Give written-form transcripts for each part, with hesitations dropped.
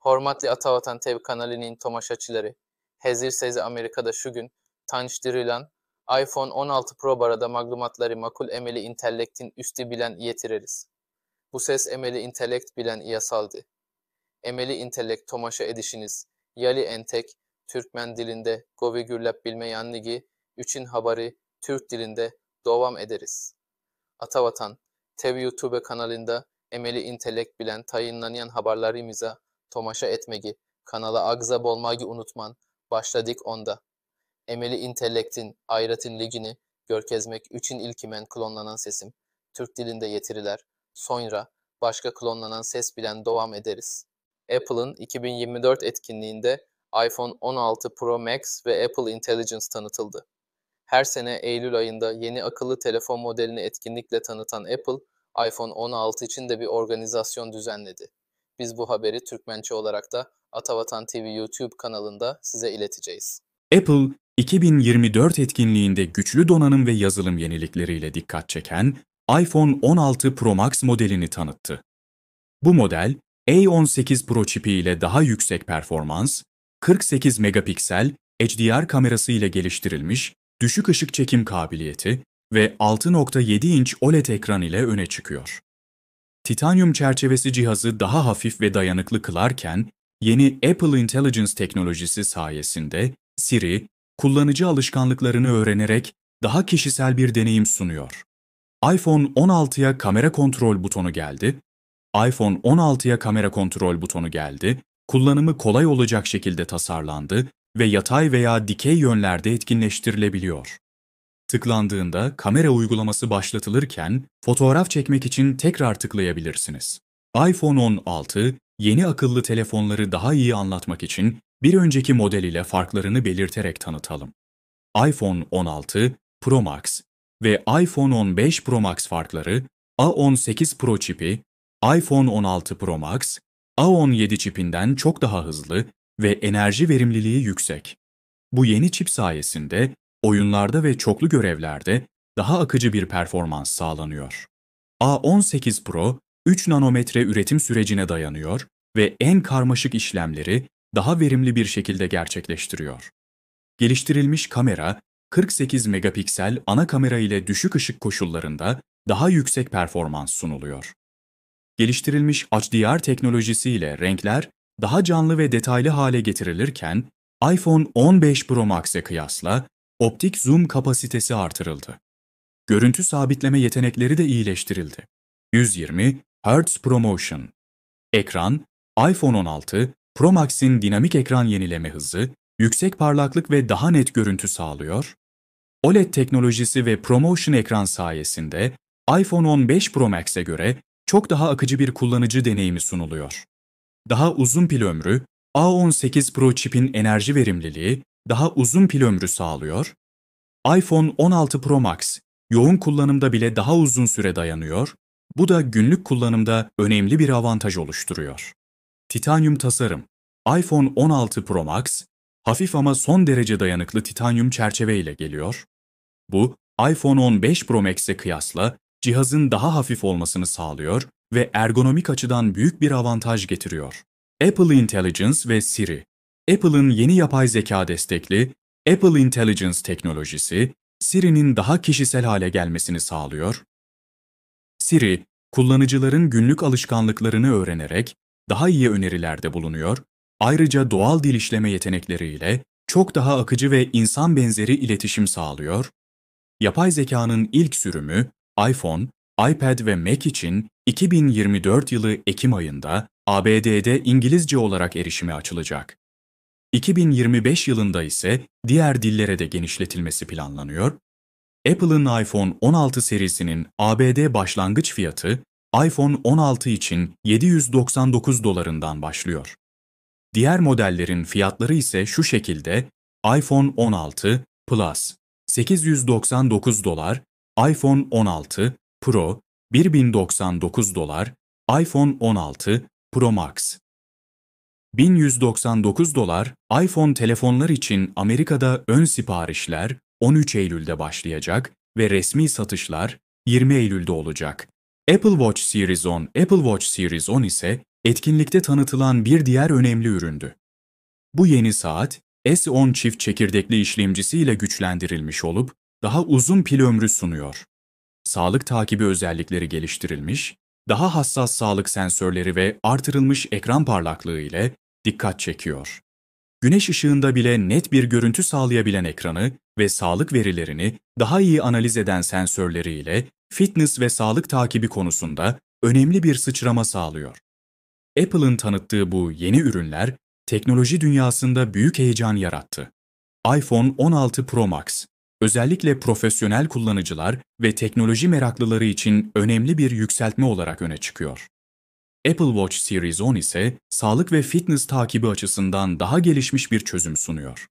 Hormatly Atavatan TV kanalının tomaşaçıları, hezir sezi Amerika'da şu gün tanıştırılan iPhone 16 Pro barada maglumatları makul emeli intellektin üstü bilen yetireriz. Bu ses emeli intellekt bilen yasaldı. Emeli intellekt tomaşa edişiniz, yali entek, Türkmen dilinde govi gürlep bilme yanligi, üçün habari Türk dilinde devam ederiz. Atavatan, TV YouTube kanalında emeli intellekt bilen tayinlanayan haberlerimize tomaşa etmegi, kanala agzab olmagi unutman, başladık onda. Emeli intellektin, ayratin ligini görkezmek üçün ilkimen klonlanan sesim, Türk dilinde yetiriler, sonra başka klonlanan ses bilen devam ederiz. Apple'ın 2024 etkinliğinde iPhone 16 Pro Max ve Apple Intelligence tanıtıldı. Her sene Eylül ayında yeni akıllı telefon modelini etkinlikle tanıtan Apple, iPhone 16 için de bir organizasyon düzenledi. Biz bu haberi Türkmençe olarak da Atavatan TV YouTube kanalında size ileteceğiz. Apple, 2024 etkinliğinde güçlü donanım ve yazılım yenilikleriyle dikkat çeken iPhone 16 Pro Max modelini tanıttı. Bu model, A18 Pro çipi ile daha yüksek performans, 48 megapiksel HDR kamerası ile geliştirilmiş düşük ışık çekim kabiliyeti ve 6.7 inç OLED ekran ile öne çıkıyor. Titanyum çerçevesi cihazı daha hafif ve dayanıklı kılarken, yeni Apple Intelligence teknolojisi sayesinde Siri, kullanıcı alışkanlıklarını öğrenerek daha kişisel bir deneyim sunuyor. iPhone 16'ya kamera kontrol butonu geldi. iPhone 16'ya kamera kontrol butonu geldi, kullanımı kolay olacak şekilde tasarlandı ve yatay veya dikey yönlerde etkinleştirilebiliyor. Tıklandığında kamera uygulaması başlatılırken fotoğraf çekmek için tekrar tıklayabilirsiniz. iPhone 16, yeni akıllı telefonları daha iyi anlatmak için bir önceki model ile farklarını belirterek tanıtalım. iPhone 16 Pro Max ve iPhone 15 Pro Max farkları, A18 Pro çipi, iPhone 16 Pro Max, A17 çipinden çok daha hızlı ve enerji verimliliği yüksek. Bu yeni çip sayesinde oyunlarda ve çoklu görevlerde daha akıcı bir performans sağlanıyor. A18 Pro, 3 nanometre üretim sürecine dayanıyor ve en karmaşık işlemleri daha verimli bir şekilde gerçekleştiriyor. Geliştirilmiş kamera, 48 megapiksel ana kamera ile düşük ışık koşullarında daha yüksek performans sunuluyor. Geliştirilmiş HDR teknolojisiyle renkler daha canlı ve detaylı hale getirilirken, iPhone 15 Pro Max'e kıyasla optik zoom kapasitesi artırıldı. Görüntü sabitleme yetenekleri de iyileştirildi. 120 Hz ProMotion. Ekran, iPhone 16 Pro Max'in dinamik ekran yenileme hızı, yüksek parlaklık ve daha net görüntü sağlıyor. OLED teknolojisi ve ProMotion ekran sayesinde iPhone 15 Pro Max'e göre çok daha akıcı bir kullanıcı deneyimi sunuluyor. Daha uzun pil ömrü, A18 Pro çipin enerji verimliliği daha uzun pil ömrü sağlıyor. iPhone 16 Pro Max, yoğun kullanımda bile daha uzun süre dayanıyor. Bu da günlük kullanımda önemli bir avantaj oluşturuyor. Titanyum tasarım. iPhone 16 Pro Max, hafif ama son derece dayanıklı titanyum çerçeve ile geliyor. Bu, iPhone 15 Pro Max'e kıyasla cihazın daha hafif olmasını sağlıyor ve ergonomik açıdan büyük bir avantaj getiriyor. Apple Intelligence ve Siri. Apple'ın yeni yapay zeka destekli Apple Intelligence teknolojisi, Siri'nin daha kişisel hale gelmesini sağlıyor. Siri, kullanıcıların günlük alışkanlıklarını öğrenerek daha iyi önerilerde bulunuyor, ayrıca doğal dil işleme yetenekleriyle çok daha akıcı ve insan benzeri iletişim sağlıyor. Yapay zekanın ilk sürümü, iPhone, iPad ve Mac için 2024 yılı Ekim ayında ABD'de İngilizce olarak erişime açılacak. 2025 yılında ise diğer dillere de genişletilmesi planlanıyor. Apple'ın iPhone 16 serisinin ABD başlangıç fiyatı iPhone 16 için $799'dan başlıyor. Diğer modellerin fiyatları ise şu şekilde: iPhone 16 Plus $899, iPhone 16 Pro $1099, iPhone 16 Pro Max $1199. iPhone telefonlar için Amerika'da ön siparişler 13 Eylül'de başlayacak ve resmi satışlar 20 Eylül'de olacak. Apple Watch Series 10 ise etkinlikte tanıtılan bir diğer önemli üründü. Bu yeni saat, S10 çift çekirdekli işlemcisiyle güçlendirilmiş olup daha uzun pil ömrü sunuyor. Sağlık takibi özellikleri geliştirilmiş, daha hassas sağlık sensörleri ve artırılmış ekran parlaklığı ile dikkat çekiyor. Güneş ışığında bile net bir görüntü sağlayabilen ekranı ve sağlık verilerini daha iyi analiz eden sensörleri ile fitness ve sağlık takibi konusunda önemli bir sıçrama sağlıyor. Apple'ın tanıttığı bu yeni ürünler teknoloji dünyasında büyük heyecan yarattı. iPhone 16 Pro Max, özellikle profesyonel kullanıcılar ve teknoloji meraklıları için önemli bir yükseltme olarak öne çıkıyor. Apple Watch Series 10 ise sağlık ve fitness takibi açısından daha gelişmiş bir çözüm sunuyor.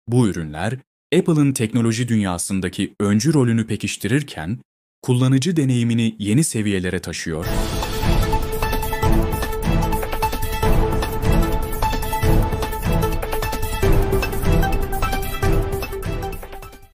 Bu ürünler, Apple'ın teknoloji dünyasındaki öncü rolünü pekiştirirken, kullanıcı deneyimini yeni seviyelere taşıyor